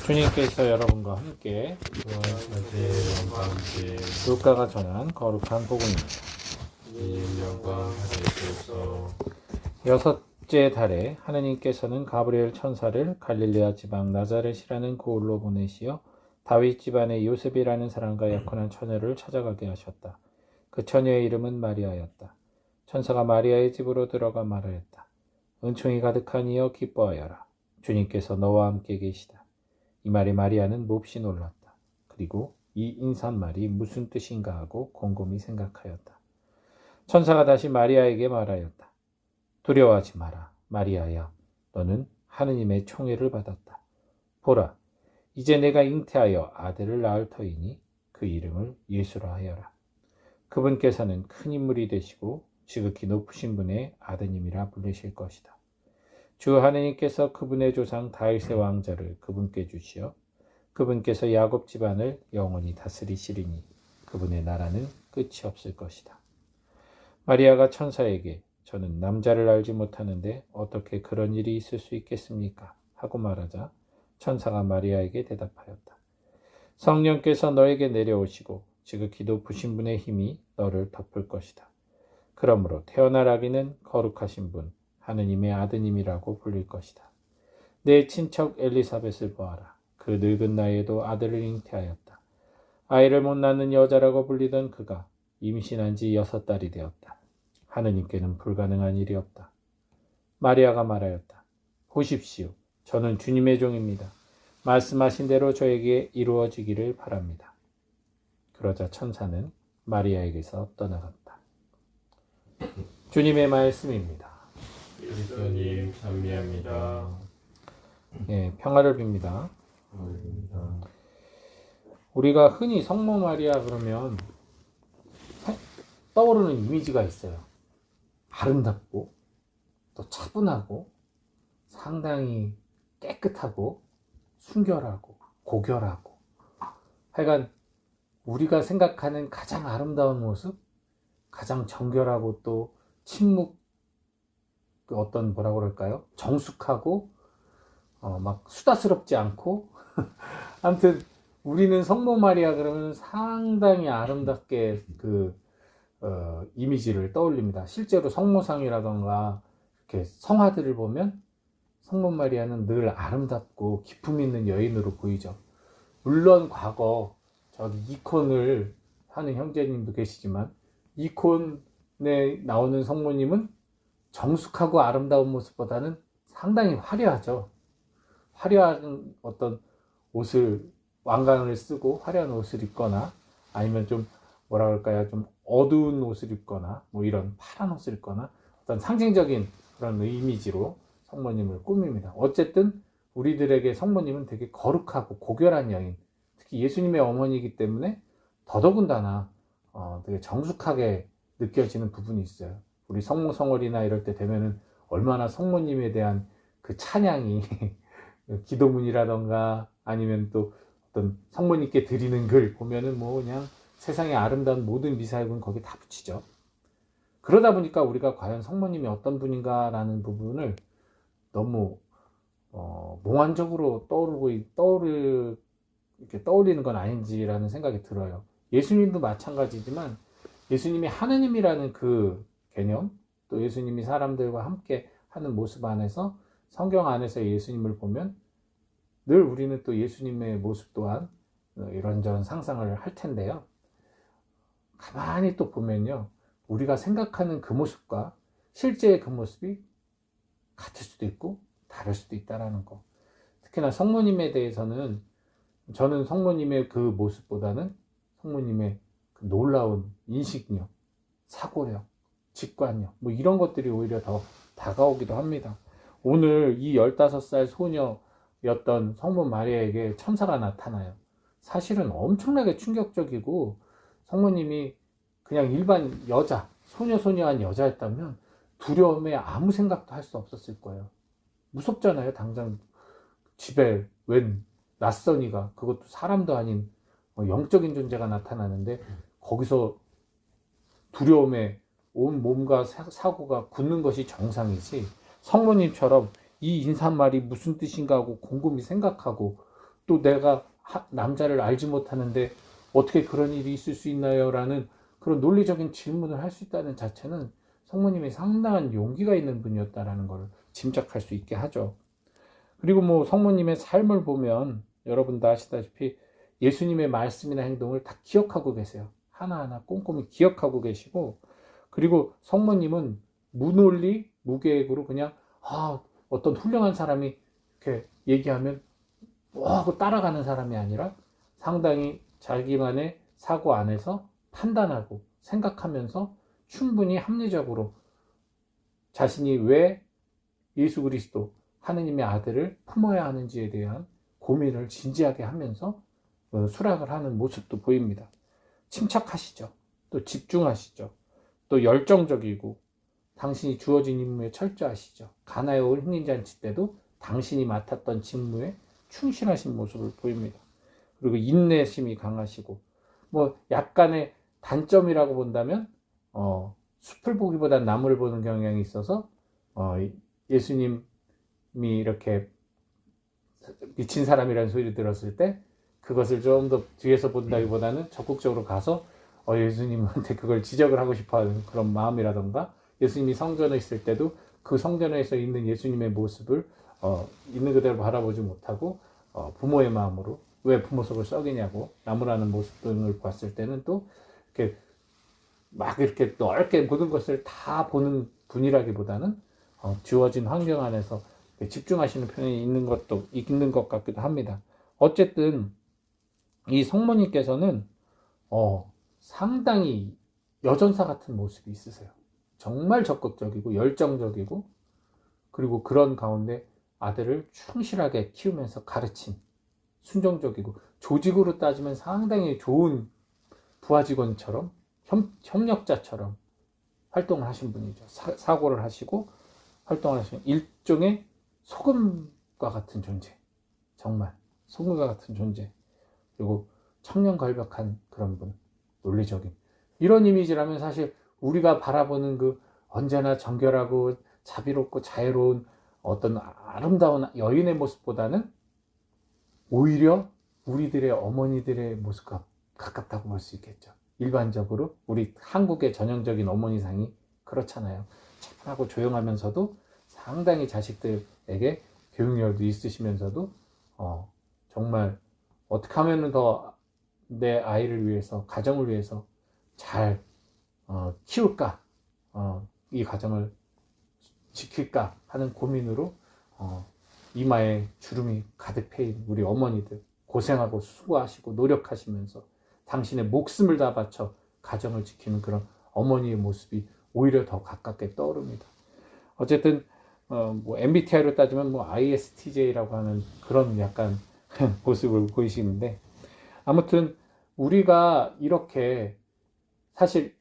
주님께서 여러분과 함께 루카가 전한 거룩한 복음입니다. 여섯째 달에 하느님께서는 가브리엘 천사를 갈릴레아 지방 나자렛이라는 고을로 보내시어 다윗 집안의 요셉이라는 사람과 약혼한 처녀를 찾아가게 하셨다. 그 처녀의 이름은 마리아였다. 천사가 마리아의 집으로 들어가 말하였다. 은총이 가득한 이여 기뻐하여라. 주님께서 너와 함께 계시다. 이 말에 마리아는 몹시 놀랐다. 그리고 이 인사말이 무슨 뜻인가 하고 곰곰이 생각하였다. 천사가 다시 마리아에게 말하였다. 두려워하지 마라. 마리아야, 너는 하느님의 총애를 받았다. 보라, 이제 내가 잉태하여 아들을 낳을 터이니 그 이름을 예수라 하여라. 그분께서는 큰 인물이 되시고 지극히 높으신 분의 아드님이라 불리실 것이다. 주 하느님께서 그분의 조상 다윗의 왕좌를 그분께 주시어 그분께서 야곱 집안을 영원히 다스리시리니 그분의 나라는 끝이 없을 것이다. 마리아가 천사에게 저는 남자를 알지 못하는데 어떻게 그런 일이 있을 수 있겠습니까? 하고 말하자 천사가 마리아에게 대답하였다. 성령께서 너에게 내려오시고 지극히 높으신 분의 힘이 너를 덮을 것이다. 그러므로 태어날 아기는 거룩하신 분 하느님의 아드님이라고 불릴 것이다. 내 친척 엘리사벳을 보아라. 그 늙은 나이에도 아들을 잉태하였다. 아이를 못 낳는 여자라고 불리던 그가 임신한 지 6달이 되었다. 하느님께는 불가능한 일이 없다. 마리아가 말하였다. 보십시오. 저는 주님의 종입니다. 말씀하신 대로 저에게 이루어지기를 바랍니다. 그러자 천사는 마리아에게서 떠나갔다. 주님의 말씀입니다. 그리스도님 찬미합니다. 평화를 빕니다. 우리가 흔히 성모 마리아 그러면 떠오르는 이미지가 있어요. 아름답고 또 차분하고 상당히 깨끗하고 순결하고 고결하고 하여간 우리가 생각하는 가장 아름다운 모습, 가장 정결하고 또 침묵 어떤 뭐라고 그럴까요? 정숙하고 막 수다스럽지 않고 아무튼 우리는 성모 마리아 그러면 상당히 아름답게 이미지를 떠올립니다. 실제로 성모상이라던가 이렇게 성화들을 보면 성모 마리아는 늘 아름답고 기품 있는 여인으로 보이죠. 물론 과거 저기 이콘을 하는 형제님도 계시지만 이콘에 나오는 성모님은 정숙하고 아름다운 모습보다는 상당히 화려하죠. 화려한 어떤 옷을 왕관을 쓰고 화려한 옷을 입거나 아니면 좀 뭐라 그럴까요? 좀 어두운 옷을 입거나 뭐 이런 파란 옷을 입거나 어떤 상징적인 그런 이미지로 성모님을 꾸밉니다. 어쨌든 우리들에게 성모님은 되게 거룩하고 고결한 여인, 특히 예수님의 어머니이기 때문에 더더군다나 되게 정숙하게 느껴지는 부분이 있어요. 우리 성모성월이나 이럴 때 되면은 얼마나 성모님에 대한 그 찬양이 기도문이라던가 아니면 또 어떤 성모님께 드리는 글 보면은 뭐 그냥 세상의 아름다운 모든 미사역은 거기 다 붙이죠. 그러다 보니까 우리가 과연 성모님이 어떤 분인가라는 부분을 너무 몽환적으로 이렇게 떠올리는 건 아닌지라는 생각이 들어요. 예수님도 마찬가지지만 예수님이 하느님이라는 그 개념, 또 예수님이 사람들과 함께 하는 모습 안에서 성경 안에서 예수님을 보면 늘 우리는 또 예수님의 모습 또한 이런저런 상상을 할 텐데요. 가만히 또 보면요. 우리가 생각하는 그 모습과 실제의 그 모습이 같을 수도 있고 다를 수도 있다는 거. 특히나 성모님에 대해서는 저는 성모님의 그 모습보다는 성모님의 그 놀라운 인식력, 사고력, 직관력 뭐 이런 것들이 오히려 더 다가오기도 합니다. 오늘 이 15살 소녀였던 성모 마리아에게 천사가 나타나요. 사실은 엄청나게 충격적이고 성모님이 그냥 일반 여자, 소녀한 여자였다면 두려움에 아무 생각도 할 수 없었을 거예요. 무섭잖아요. 당장 집에 웬 낯선이가, 그것도 사람도 아닌 영적인 존재가 나타나는데 거기서 두려움에 온 몸과 사고가 굳는 것이 정상이지 성모님처럼 이 인사말이 무슨 뜻인가 하고 곰곰이 생각하고 또 내가 남자를 알지 못하는데 어떻게 그런 일이 있을 수 있나요? 라는 그런 논리적인 질문을 할 수 있다는 자체는 성모님이 상당한 용기가 있는 분이었다라는 걸 짐작할 수 있게 하죠. 그리고 뭐 성모님의 삶을 보면 여러분도 아시다시피 예수님의 말씀이나 행동을 다 기억하고 계세요. 하나하나 꼼꼼히 기억하고 계시고, 그리고 성모님은 무논리, 무계획으로 그냥 어떤 훌륭한 사람이 이렇게 얘기하면 하고 따라가는 사람이 아니라 상당히 자기만의 사고 안에서 판단하고 생각하면서 충분히 합리적으로 자신이 왜 예수 그리스도 하느님의 아들을 품어야 하는지에 대한 고민을 진지하게 하면서 수락을 하는 모습도 보입니다. 침착하시죠. 또 집중하시죠. 또 열정적이고 당신이 주어진 임무에 철저하시죠. 가나의 혼인잔치 때도 당신이 맡았던 직무에 충실하신 모습을 보입니다. 그리고 인내심이 강하시고, 뭐 약간의 단점이라고 본다면 숲을 보기보단 나무를 보는 경향이 있어서 예수님이 이렇게 미친 사람이라는 소리를 들었을 때 그것을 좀 더 뒤에서 본다기보다는 적극적으로 가서 예수님한테 그걸 지적을 하고 싶어하는 그런 마음이라던가, 예수님이 성전에 있을 때도 그 성전에서 있는 예수님의 모습을 있는 그대로 바라보지 못하고 부모의 마음으로 왜 부모 속을 썩이냐고 나무라는 모습 등을 봤을 때는 또 이렇게 막 이렇게 넓게 모든 것을 다 보는 분이라기보다는 주어진 환경 안에서 집중하시는 편이 있는 것 같기도 합니다. 어쨌든 이 성모님께서는 상당히 여전사 같은 모습이 있으세요. 정말 적극적이고 열정적이고, 그리고 그런 가운데 아들을 충실하게 키우면서 가르친, 순종적이고 조직으로 따지면 상당히 좋은 부하 직원처럼 협력자처럼 활동을 하신 분이죠. 사고를 하시고 활동을 하시는 일종의 소금과 같은 존재, 정말 소금과 같은 존재, 그리고 청렴갈벽한 그런 분, 논리적인 이런 이미지라면 사실 우리가 바라보는 그 언제나 정결하고 자비롭고 자애로운 어떤 아름다운 여인의 모습보다는 오히려 우리들의 어머니들의 모습과 가깝다고 볼 수 있겠죠. 일반적으로 우리 한국의 전형적인 어머니상이 그렇잖아요. 차분하고 조용하면서도 상당히 자식들에게 교육열도 있으시면서도 정말 어떻게 하면 더 내 아이를 위해서, 가정을 위해서 잘 키울까, 이 가정을 지킬까 하는 고민으로 이마에 주름이 가득 패인 우리 어머니들, 고생하고 수고하시고 노력하시면서 당신의 목숨을 다 바쳐 가정을 지키는 그런 어머니의 모습이 오히려 더 가깝게 떠오릅니다. 어쨌든 뭐 MBTI로 따지면 뭐 ISTJ라고 하는 그런 약간 모습을 보이시는데, 아무튼 우리가 이렇게 사실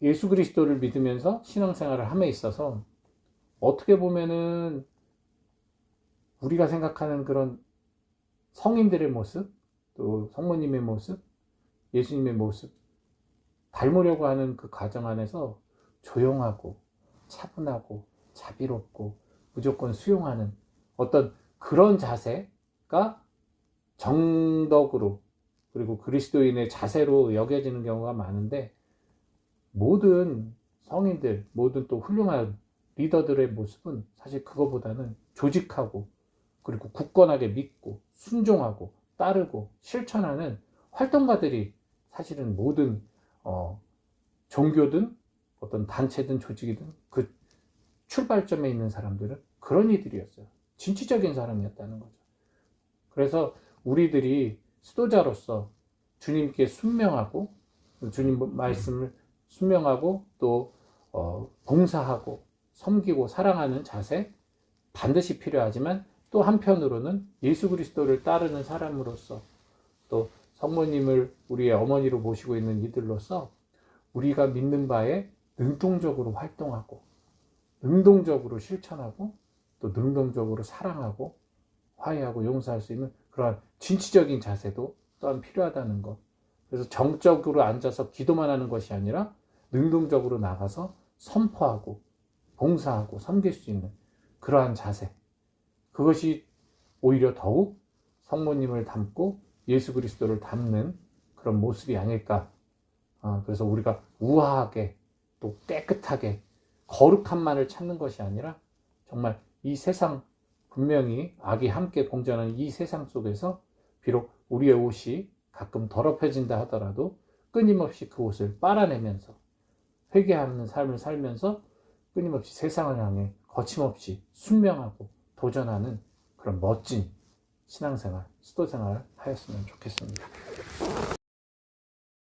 예수 그리스도를 믿으면서 신앙생활을 함에 있어서 어떻게 보면은 우리가 생각하는 그런 성인들의 모습, 또 성모님의 모습, 예수님의 모습 닮으려고 하는 그 과정 안에서 조용하고 차분하고 자비롭고 무조건 수용하는 어떤 그런 자세가 정덕으로, 그리고 그리스도인의 자세로 여겨지는 경우가 많은데, 모든 성인들, 모든 또 훌륭한 리더들의 모습은 사실 그거보다는 조직하고, 그리고 굳건하게 믿고 순종하고 따르고 실천하는 활동가들이 사실은 모든 종교든 어떤 단체든 조직이든 그 출발점에 있는 사람들은 그런 이들이었어요. 진취적인 사람이었다는 거죠. 그래서 우리들이 수도자로서 주님께 순명하고, 주님 말씀을 순명하고 또 봉사하고 섬기고 사랑하는 자세 반드시 필요하지만, 또 한편으로는 예수 그리스도를 따르는 사람으로서, 또 성모님을 우리의 어머니로 모시고 있는 이들로서 우리가 믿는 바에 능동적으로 활동하고 능동적으로 실천하고 또 능동적으로 사랑하고 화해하고 용서할 수 있는 그러한 진취적인 자세도 또한 필요하다는 것. 그래서 정적으로 앉아서 기도만 하는 것이 아니라 능동적으로 나가서 선포하고 봉사하고 섬길 수 있는 그러한 자세, 그것이 오히려 더욱 성모님을 닮고 예수 그리스도를 닮는 그런 모습이 아닐까. 그래서 우리가 우아하게 또 깨끗하게 거룩함만을 찾는 것이 아니라 정말 이 세상, 분명히 악이 함께 공존하는 이 세상 속에서 비록 우리의 옷이 가끔 더럽혀진다 하더라도 끊임없이 그 옷을 빨아내면서 회개하는 삶을 살면서 끊임없이 세상을 향해 거침없이 순명하고 도전하는 그런 멋진 신앙생활, 수도생활 하였으면 좋겠습니다.